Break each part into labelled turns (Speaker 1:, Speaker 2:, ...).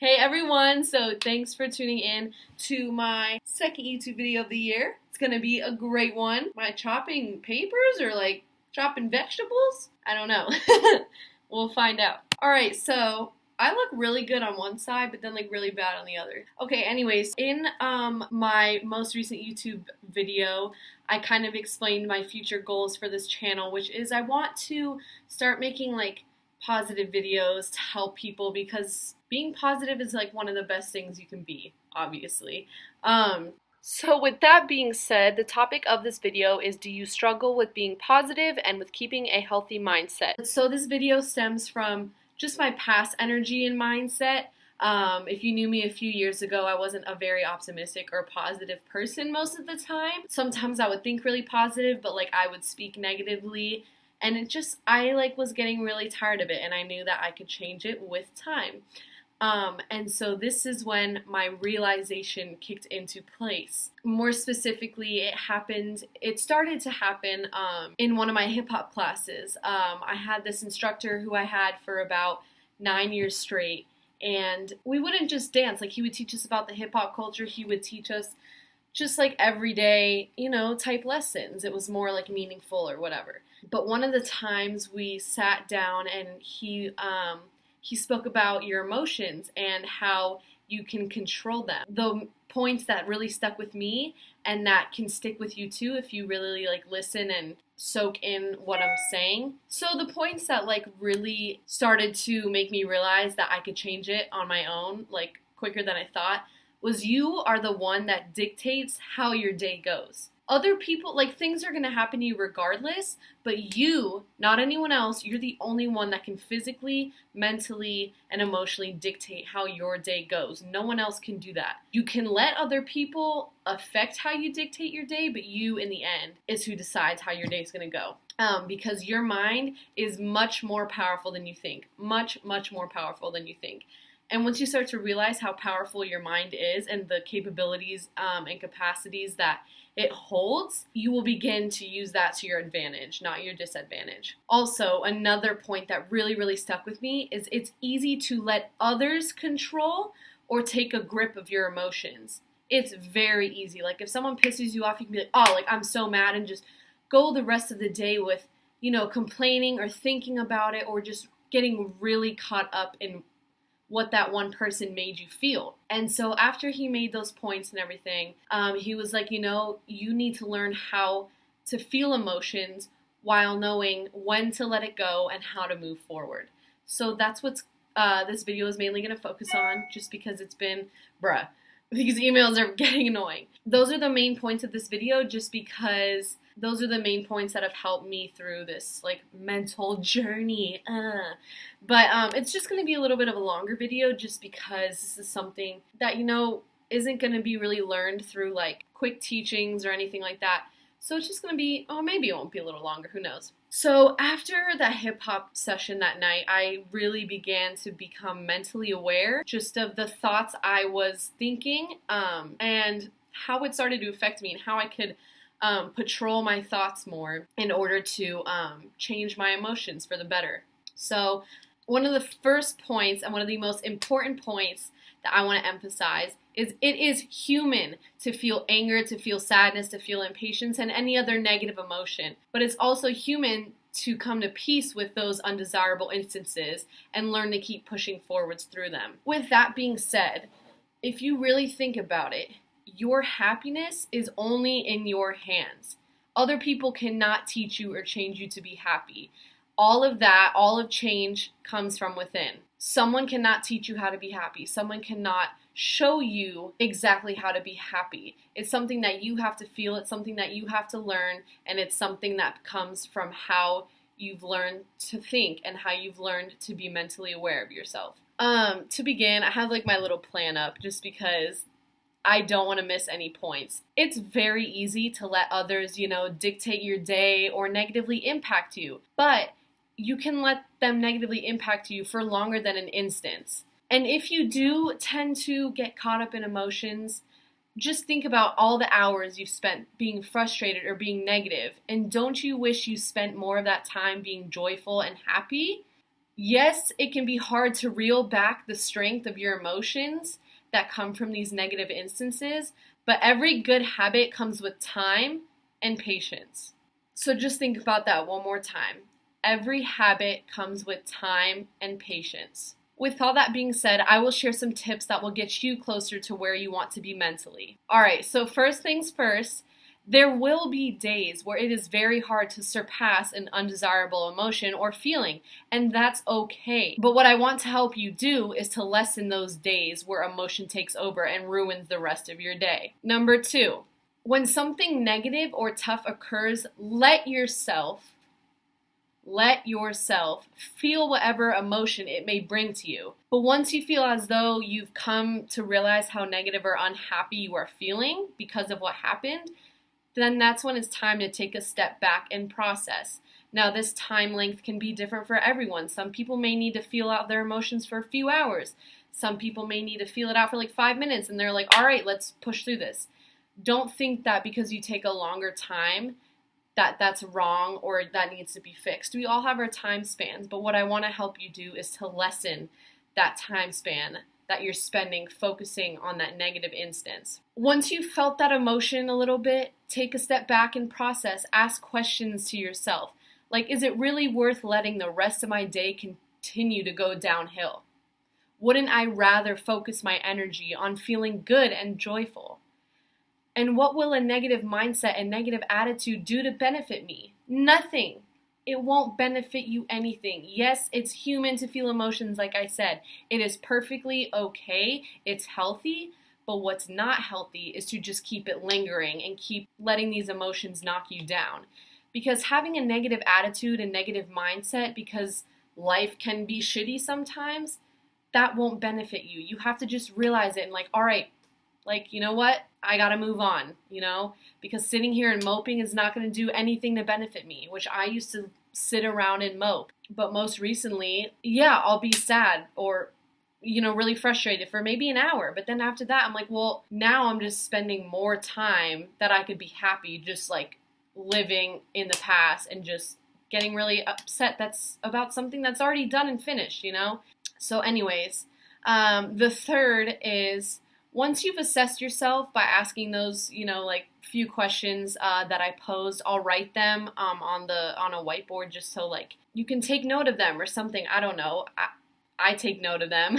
Speaker 1: Hey everyone, so thanks for tuning in to my second YouTube video of the year. It's gonna be a great one. Am I chopping papers or like chopping vegetables? I don't know. We'll find out. Alright, so I look really good on one side, but then like really bad on the other. Okay, anyways, in my most recent YouTube video, I kind of explained my future goals for this channel, which is I want to start making like positive videos to help people because being positive is like one of the best things you can be, obviously. So with that being said, the topic of this video is, do you struggle with being positive and with keeping a healthy mindset? So this video stems from just my past energy and mindset. If you knew me a few years ago, I wasn't a very optimistic or positive person most of the time. Sometimes I would think really positive, but like I would speak negatively. And I like was getting really tired of it, and I knew that I could change it with time. And so this is when my realization kicked into place. More specifically, it started to happen in one of my hip hop classes. I had this instructor who I had for about 9 years straight, and we wouldn't just dance. Like, he would teach us about the hip hop culture, he would teach us just like everyday, type lessons. It was more like meaningful or whatever. But one of the times we sat down and he spoke about your emotions and how you can control them. The points that really stuck with me and that can stick with you too if you really like listen and soak in what I'm saying. So the points that like really started to make me realize that I could change it on my own, like quicker than I thought, was you are the one that dictates how your day goes. Other people, like, things are going to happen to you regardless, but you, not anyone else, you're the only one that can physically, mentally, and emotionally dictate how your day goes. No one else can do that. You can let other people affect how you dictate your day, but you, in the end, is who decides how your day is going to go. Because your mind is much more powerful than you think. Much, much more powerful than you think. And once you start to realize how powerful your mind is and the capabilities and capacities that it holds, you will begin to use that to your advantage, not your disadvantage. Also, another point that really, really stuck with me is it's easy to let others control or take a grip of your emotions. It's very easy. Like, if someone pisses you off, you can be like, oh, like, I'm so mad, and just go the rest of the day with, complaining or thinking about it or just getting really caught up in what that one person made you feel. And so after he made those points and everything, he was like, you need to learn how to feel emotions while knowing when to let it go and how to move forward. So that's what this video is mainly going to focus on, just because it's been, these emails are getting annoying. Those are the main points of this video, just because those are the main points that have helped me through this like mental journey. But it's just going to be a little bit of a longer video, just because this is something that isn't going to be really learned through like quick teachings or anything like that. So it's just going to be, maybe it won't be a little longer, who knows. So after that hip hop session that night, I really began to become mentally aware just of the thoughts I was thinking, and how it started to affect me and how I could patrol my thoughts more in order to change my emotions for the better. So one of the first points and one of the most important points that I want to emphasize is it is human to feel anger, to feel sadness, to feel impatience, and any other negative emotion. But it's also human to come to peace with those undesirable instances and learn to keep pushing forwards through them. With that being said, if you really think about it, your happiness is only in your hands. Other people cannot teach you or change you to be happy. All of change comes from within. Someone cannot teach you how to be happy. Someone cannot show you exactly how to be happy. It's something that you have to feel. It's something that you have to learn. And it's something that comes from how you've learned to think and how you've learned to be mentally aware of yourself. To begin, I have like my little plan up just because I don't want to miss any points. It's very easy to let others, dictate your day or negatively impact you. But you can let them negatively impact you for longer than an instant. And if you do tend to get caught up in emotions, just think about all the hours you've spent being frustrated or being negative. And don't you wish you spent more of that time being joyful and happy? Yes, it can be hard to reel back the strength of your emotions that come from these negative instances, but every good habit comes with time and patience. So just think about that one more time. Every habit comes with time and patience. With all that being said, I will share some tips that will get you closer to where you want to be mentally. All right, so first things first, there will be days where it is very hard to surpass an undesirable emotion or feeling, and that's okay. But what I want to help you do is to lessen those days where emotion takes over and ruins the rest of your day. Number two, when something negative or tough occurs, let yourself feel whatever emotion it may bring to you. But once you feel as though you've come to realize how negative or unhappy you are feeling because of what happened, then that's when it's time to take a step back and process. Now, this time length can be different for everyone. Some people may need to feel out their emotions for a few hours. Some people may need to feel it out for like 5 minutes and they're like, all right, let's push through this. Don't think that because you take a longer time that's wrong or that needs to be fixed. We all have our time spans, but what I want to help you do is to lessen that time span that you're spending focusing on that negative instance. Once you've felt that emotion a little bit, take a step back and process. Ask questions to yourself. Like, is it really worth letting the rest of my day continue to go downhill? Wouldn't I rather focus my energy on feeling good and joyful? And what will a negative mindset and negative attitude do to benefit me? Nothing. It won't benefit you anything. Yes, it's human to feel emotions, like I said. It is perfectly okay. It's healthy. But what's not healthy is to just keep it lingering and keep letting these emotions knock you down. Because having a negative attitude and negative mindset because life can be shitty sometimes, that won't benefit you. You have to just realize it and like, all right, like, you know what? I gotta move on, because sitting here and moping is not gonna do anything to benefit me, which I used to sit around and mope. But most recently, yeah, I'll be sad or, really frustrated for maybe an hour. But then after that, I'm like, well, now I'm just spending more time that I could be happy just like living in the past and just getting really upset that's about something that's already done and finished, So anyways, the third is, once you've assessed yourself by asking those, few questions that I posed, I'll write them on a whiteboard just so like you can take note of them or something. I don't know. I take note of them.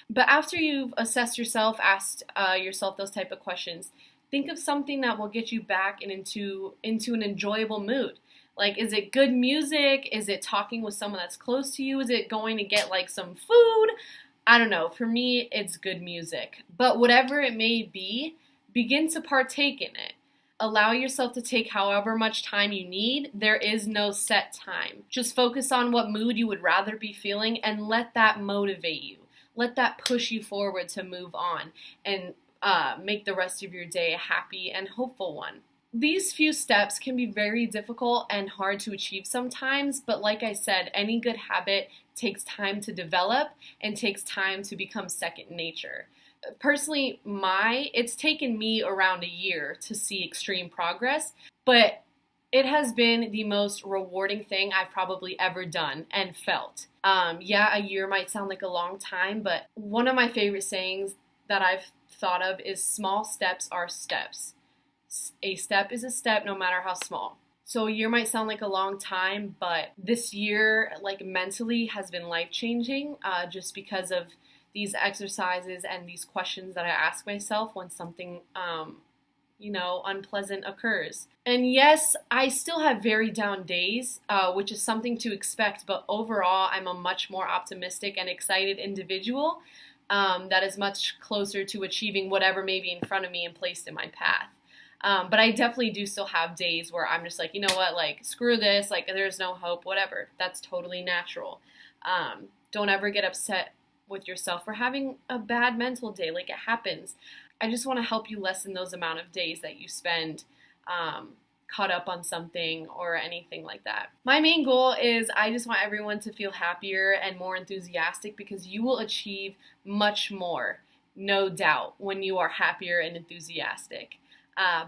Speaker 1: But after you've assessed yourself, asked yourself those type of questions, think of something that will get you back into an enjoyable mood. Like, is it good music? Is it talking with someone that's close to you? Is it going to get like some food? I don't know. For me, it's good music. But whatever it may be, begin to partake in it. Allow yourself to take however much time you need. There is no set time. Just focus on what mood you would rather be feeling and let that motivate you. Let that push you forward to move on and make the rest of your day a happy and hopeful one. These few steps can be very difficult and hard to achieve sometimes, but like I said, any good habit takes time to develop and takes time to become second nature. Personally, it's taken me around a year to see extreme progress, but it has been the most rewarding thing I've probably ever done and felt. Yeah, a year might sound like a long time, but one of my favorite sayings that I've thought of is small steps are steps. A step is a step no matter how small. So a year might sound like a long time, but this year, like mentally, has been life-changing just because of these exercises and these questions that I ask myself when something, unpleasant occurs. And yes, I still have very down days, which is something to expect, but overall, I'm a much more optimistic and excited individual that is much closer to achieving whatever may be in front of me and placed in my path. But I definitely do still have days where I'm just like, you know what, like, screw this, like, there's no hope, whatever. That's totally natural. Don't ever get upset with yourself for having a bad mental day. Like, it happens. I just want to help you lessen those amount of days that you spend caught up on something or anything like that. My main goal is I just want everyone to feel happier and more enthusiastic because you will achieve much more, no doubt, when you are happier and enthusiastic.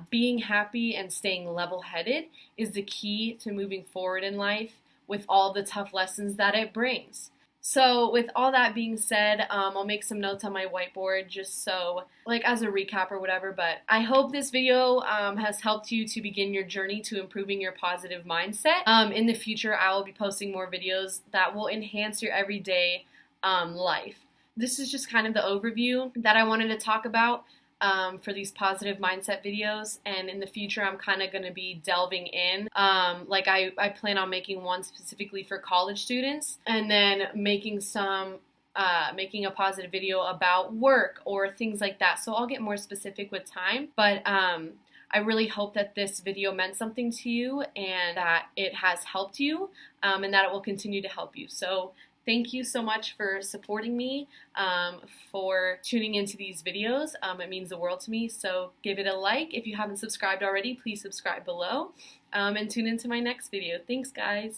Speaker 1: Being happy and staying level-headed is the key to moving forward in life with all the tough lessons that it brings. So with all that being said, I'll make some notes on my whiteboard just so, like, as a recap or whatever, but I hope this video has helped you to begin your journey to improving your positive mindset. In the future, I will be posting more videos that will enhance your everyday life. This is just kind of the overview that I wanted to talk about for these positive mindset videos, and in the future I'm kind of going to be delving in, like I plan on making one specifically for college students, and then making a positive video about work or things like that. So I'll get more specific with time, but I really hope that this video meant something to you and that it has helped you, and that it will continue to help you. So thank you so much for supporting me, for tuning into these videos. It means the world to me, so give it a like. If you haven't subscribed already, please subscribe below, and tune into my next video. Thanks, guys.